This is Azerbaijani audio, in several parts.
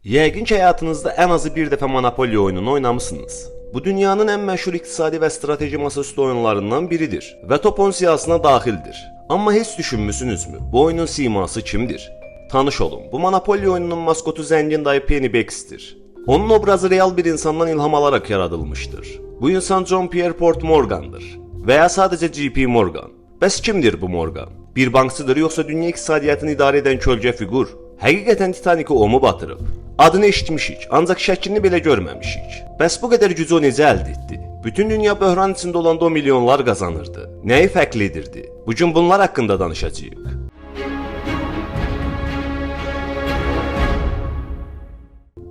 Yəqin ki, həyatınızda ən azı bir dəfə Monopoly oyununu oynamısınız. Bu dünyanın ən məşhur iqtisadi və strateji masaüstü oyunlarından biridir və top 10 siyahısına daxildir. Amma heç düşünmüsünüzmü? Bu oyunun siması kimdir? Tanış olun, bu Monopoly oyununun maskotu zəngin dayı Pennybacks'tir. Onun obrazı real bir insandan ilham alaraq yaradılmışdır. Bu insan John Pierre Port Morgan'dır və ya sadəcə JP Morgan. Bəs kimdir bu Morgan? Bir bankçıdır yoxsa dünya iqtisadiyyatını idarə edən kölgə figur? Həqiqətən Titanic'i o mu batırıb? Adını eşitmişik, ancaq şəklini belə görməmişik. Bəs bu qədər gücü o necə əldə etdi? Bütün dünya böhran içində olanda o milyonlar qazanırdı. Nəyi fərqli edirdi? Bugün bunlar haqqında danışacağıq.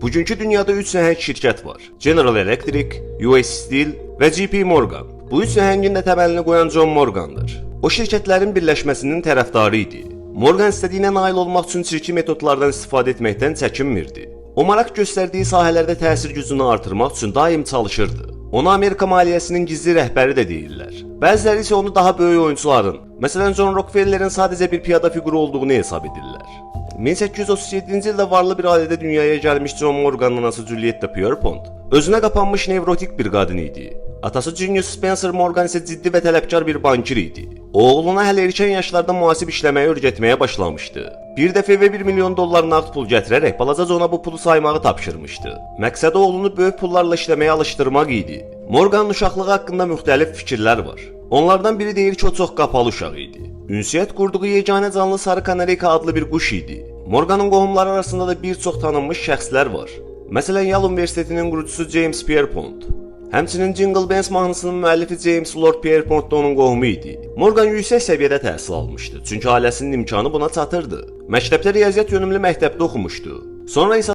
Bugünkü dünyada 3 səhəng şirkət var. General Electric, US Steel və JP Morgan. Bu 3 səhəngin də təməlini qoyan John Morgan'dır. O şirkətlərin birləşməsinin tərəfdarı idi. Morgan istədiyinə nail olmaq üçün çirkin metodlardan istifadə etməkdən çəkinmirdi. O maraq göstərdiyi sahələrdə təsir gücünü artırmaq üçün daim çalışırdı. Ona Amerika maliyyəsinin gizli rəhbəri də deyirlər. Bəziləri isə onu daha böyük oyunçuların, məsələn John Rockefeller'in sadəcə bir piyada fiquru olduğunu hesab edirlər. 1837-ci ildə varlı bir ailədə dünyaya gəlmiş John Morgan'ın anası Julietta Pierpont özünə qapanmış nevrotik bir qadın idi. Atası Junius Spencer Morgan isə ciddi və tələbkar bir bankir idi. O, oğluna hələ erkən yaşlarda mühasib işləməyi öyrətməyə başlamışdı. Bir dəfə evə 1 milyon dollar nağd pul gətirərək balaca Johna bu pulu saymağı tapşırmışdı. Məqsədi oğlunu böyük pullarla işləməyə alışdırmaq idi. Morganın uşaqlığı haqqında müxtəlif fikirlər var. Onlardan biri deyir ki, o çox qapalı uşaq idi. Ünsiyyət qurduğu yeganə canlı sarı kanareyka adlı bir quş idi. Morganın qohumları arasında da bir çox tanınmış şəxslər var. Məsələn, Yale Universitetinin qurucusu James Pierpont. Həmçinin Jingle Bells mahnısının müəllifi James Lord Pierpont da onun qohumu idi. Morgan yüksək səviyyədə təhsil almışdı, çünki ailəsinin imkanı buna çatırdı. Məktəbdə riyaziyyat yönümlü məktəbdə oxumuşdu. Sonra isə